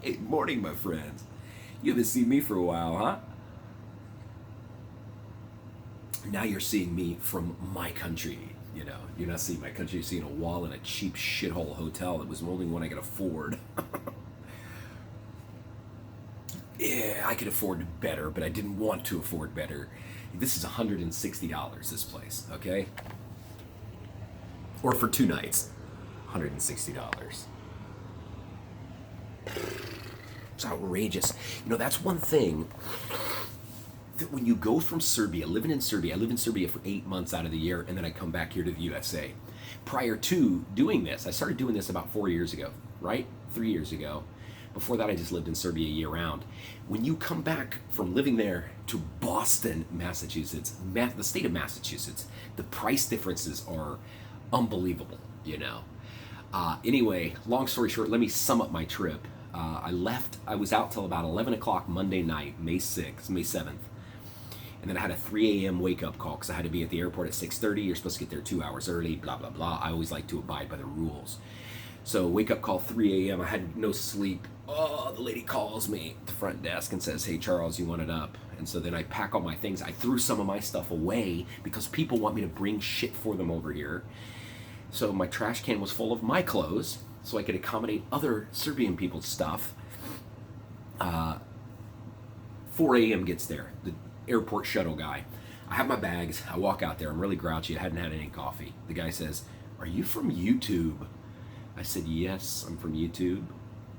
Hey, morning, my friends. You haven't seen me for a while, huh? Now you're seeing me from my country. You know, you're not seeing my country, you're seeing a wall in a cheap shithole hotel that was the only one I could afford. Yeah, I could afford better, but I didn't want to afford better. This is $160, this place, okay? Or for 2 nights, $160. It's outrageous. You know, that's one thing that when you go from Serbia, living in Serbia, I live in Serbia for 8 months out of the year, and then I come back here to the USA. Prior to doing this, I started doing this about 4 years ago, right? 3 years ago. Before that, I just lived in Serbia year round. When you come back from living there to Boston, Massachusetts, the state of Massachusetts, the price differences are unbelievable, you know. Anyway, long story short, let me sum up my trip. I was out till about 11 o'clock Monday night, May 6th, May 7th. And then I had a 3 a.m. wake-up call because I had to be at the airport at 6:30. You're supposed to get there 2 hours early, blah, blah, blah. I always like to abide by the rules. So wake-up call 3 a.m. I had no sleep. Oh, the lady calls me at the front desk and says, hey, Charles, you want it up? And so then I pack all my things. I threw some of my stuff away because people want me to bring shit for them over here. So my trash can was full of my clothes so I could accommodate other Serbian people's stuff. 4 a.m. gets there, the airport shuttle guy. I have my bags. I walk out there. I'm really grouchy. I hadn't had any coffee. The guy says, are you from YouTube? I said, yes, I'm from YouTube.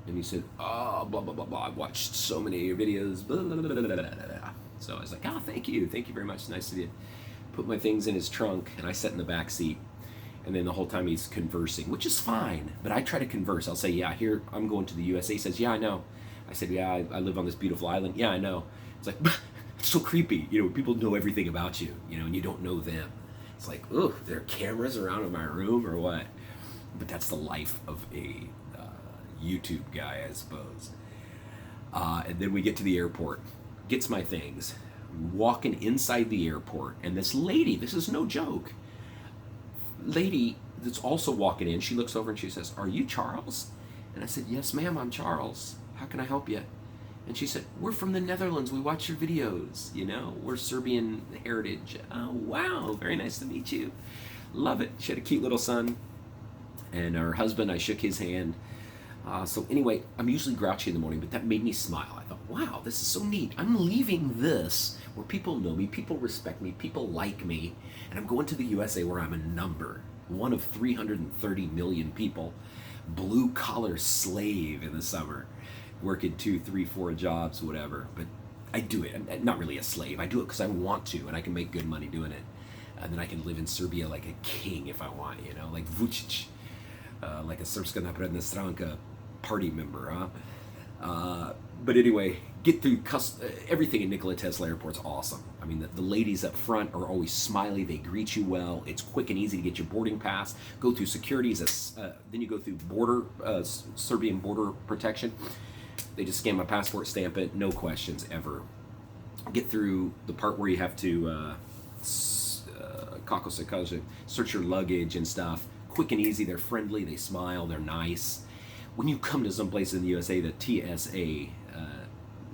And he said, oh, blah, blah, blah, blah. I've watched so many of your videos. Blah, blah, blah, blah, blah, blah. So I was like, oh, thank you. Thank you very much. Nice of you. Put my things in his trunk, and I sat in the back seat. And then the whole time he's conversing, which is fine. But I try to converse. I'll say, yeah, here, I'm going to the USA. He says, yeah, I know. I said, yeah, I live on this beautiful island. Yeah, I know. It's like, it's so creepy. You know, people know everything about you, you know, and you don't know them. It's like, oh, there are cameras around in my room or what? But that's the life of a YouTube guy, I suppose. And then we get to the airport, gets my things, walking inside the airport, and this lady, this is no joke, lady that's also walking in, she looks over and she says, are you Charles? And I said, yes, ma'am, I'm Charles. How can I help you? And she said, we're from the Netherlands. We watch your videos, you know, we're Serbian heritage. Oh, wow, very nice to meet you. Love it. She had a cute little son. And her husband, I shook his hand. So anyway, I'm usually grouchy in the morning, but that made me smile. I thought, wow, this is so neat. I'm leaving this where people know me, people respect me, people like me, and I'm going to the USA where I'm a number, one of 330 million people, blue-collar slave in the summer, working 2, 3, 4 jobs, whatever. But I do it. I'm not really a slave. I do it because I want to, and I can make good money doing it. And then I can live in Serbia like a king if I want, you know, like Vucic. Like a Srpska napredna stranka party member, huh? But anyway, get through everything in Nikola Tesla Airport's awesome. I mean, the ladies up front are always smiley. They greet you well. It's quick and easy to get your boarding pass. Go through security. Then you go through Serbian border protection. They just scan my passport, stamp it, no questions ever. Get through the part where you have to search your luggage and stuff. Quick and easy, they're friendly, they smile, they're nice. When you come to some place in the USA, the TSA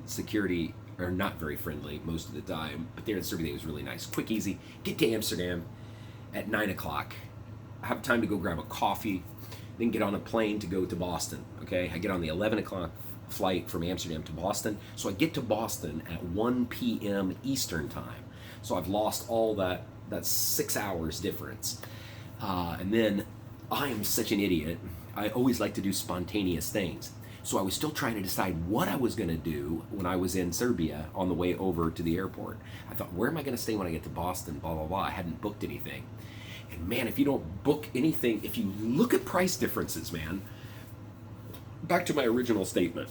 security are not very friendly most of the time, but there in Serbia, it was really nice. Quick, easy. Get to Amsterdam at 9 o'clock. I have time to go grab a coffee, then get on a plane to go to Boston, okay? I get on the 11 o'clock flight from Amsterdam to Boston, so I get to Boston at 1 p.m. Eastern time. So I've lost all that 6 hours difference. And then I am such an idiot. I always like to do spontaneous things. So I was still trying to decide what I was going to do when I was in Serbia on the way over to the airport. I thought, where am I going to stay when I get to Boston, blah, blah, blah. I hadn't booked anything. And man, if you don't book anything, if you look at price differences, man, back to my original statement.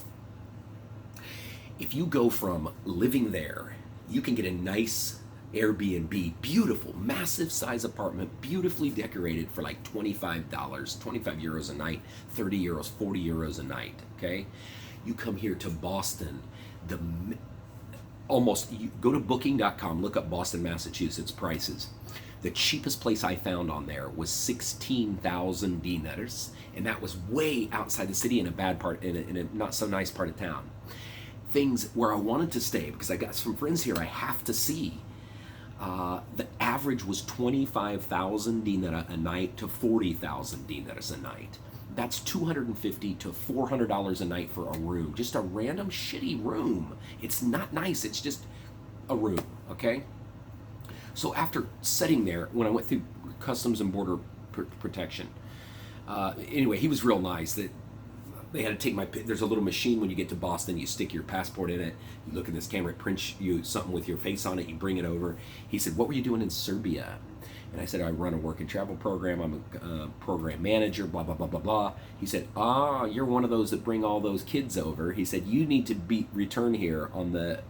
If you go from living there, you can get a nice Airbnb, beautiful, massive size apartment, beautifully decorated for like $25, 25 euros a night, 30 euros, 40 euros a night, okay? You come here to Boston, you go to booking.com, look up Boston, Massachusetts prices. The cheapest place I found on there was 16,000 dinars, and that was way outside the city in a bad part, in a not so nice part of town. Things where I wanted to stay, because I got some friends here I have to see. The average was 25,000 dinara a night to 40,000 dinars a night. That's $250 to $400 a night for a room. Just a random shitty room. It's not nice, it's just a room, okay? So after sitting there, when I went through Customs and Border Protection, anyway, he was real nice. That they had to take there's a little machine when you get to Boston, you stick your passport in it, you look in this camera, it prints you something with your face on it, you bring it over. He said, what were you doing in Serbia? And I said, I run a work and travel program, I'm a program manager, blah, blah, blah, blah, blah. He said, you're one of those that bring all those kids over. He said, you need to return here on the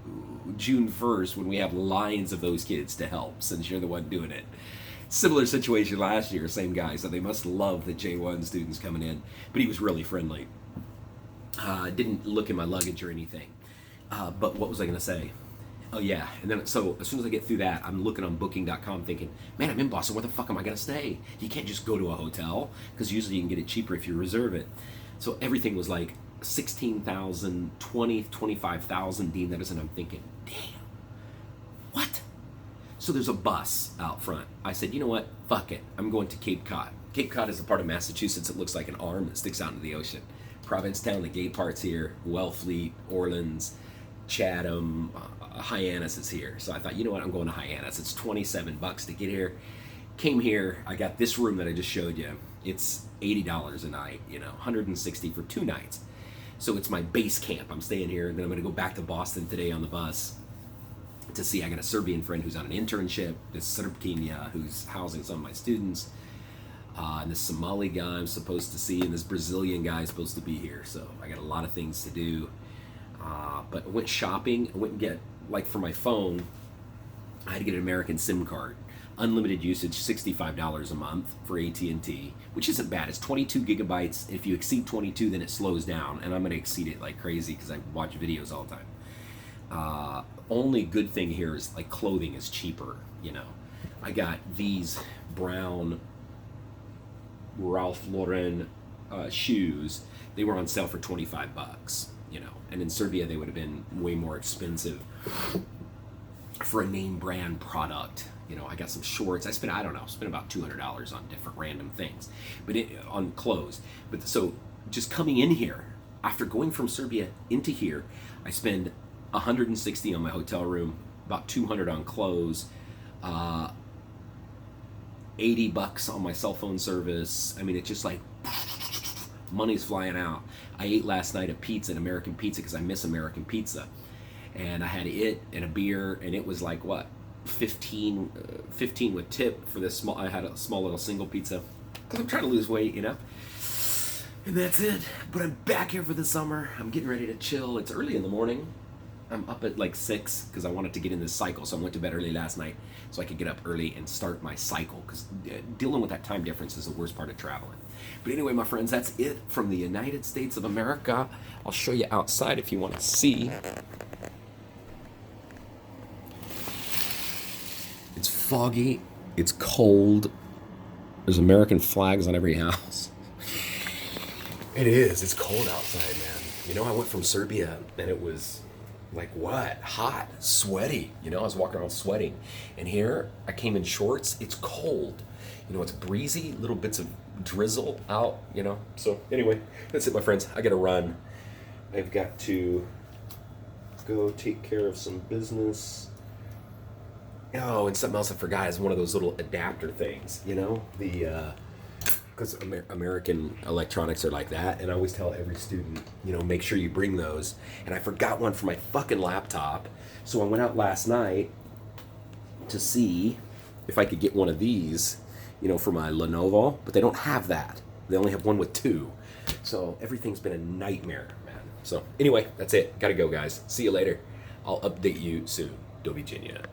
June 1st when we have lines of those kids to help, since you're the one doing it. Similar situation last year, same guy, so they must love the J1 students coming in. But he was really friendly. Didn't look in my luggage or anything. But what was I going to say? Oh yeah, and then so as soon as I get through that, I'm looking on booking.com thinking, man, I'm in Boston, where the fuck am I going to stay? You can't just go to a hotel, because usually you can get it cheaper if you reserve it. So everything was like 16,000, 20, 25,000 dinars, and I'm thinking, damn, what? So there's a bus out front. I said, you know what, fuck it, I'm going to Cape Cod. Cape Cod is a part of Massachusetts that looks like an arm that sticks out into the ocean. Provincetown, the gay part's here, Wellfleet, Orleans, Chatham, Hyannis is here. So I thought, you know what, I'm going to Hyannis. It's $27 to get here. Came here, I got this room that I just showed you. It's $80 a night, you know, $160 for 2 nights. So it's my base camp. I'm staying here, and then I'm going to go back to Boston today on the bus to see. I got a Serbian friend who's on an internship, this Serbkinja who's housing some of my students, and this Somali guy I'm supposed to see, and this Brazilian guy is supposed to be here. So I got a lot of things to do. But I went shopping. I went and get, like for my phone, I had to get an American SIM card. Unlimited usage, $65 a month for AT&T, which isn't bad. It's 22 gigabytes. If you exceed 22, then it slows down, and I'm going to exceed it like crazy because I watch videos all the time. Only good thing here is like clothing is cheaper, you know. I got these brown Ralph Lauren shoes. They were on sale for $25, you know, and in Serbia they would have been way more expensive for a name brand product. You know, I got some shorts. I spent about $200 on different random things, but on clothes. But so just coming in here, after going from Serbia into here, I spend $160 on my hotel room, about $200 on clothes, $80 on my cell phone service. I mean, it's just like money's flying out. I ate last night a pizza, an American pizza, because I miss American pizza, and I had it and a beer, and it was like what? 15 with tip for this small. I had a small little single pizza because I'm trying to lose weight, you know. And that's it. But I'm back here for the summer. I'm getting ready to chill. It's early in the morning. I'm up at like 6 because I wanted to get in this cycle. So I went to bed early last night so I could get up early and start my cycle, because dealing with that time difference is the worst part of traveling. But anyway, my friends, that's it from the United States of America. I'll show you outside if you want to see. It's foggy, it's cold, there's American flags on every house. It is, it's cold outside, man. You know, I went from Serbia and it was like what? Hot, sweaty. You know, I was walking around sweating. And here, I came in shorts, it's cold. You know, it's breezy, little bits of drizzle out, you know. So anyway, that's it, my friends. I gotta run. I've got to go take care of some business. Oh, and something else I forgot is one of those little adapter things, you know, because American electronics are like that, and I always tell every student, you know, make sure you bring those. And I forgot one for my fucking laptop, so I went out last night to see if I could get one of these, you know, for my Lenovo, but they don't have that. They only have one with 2. So everything's been a nightmare, man. So anyway, that's it. Gotta go, guys. See you later. I'll update you soon. Do Virginia.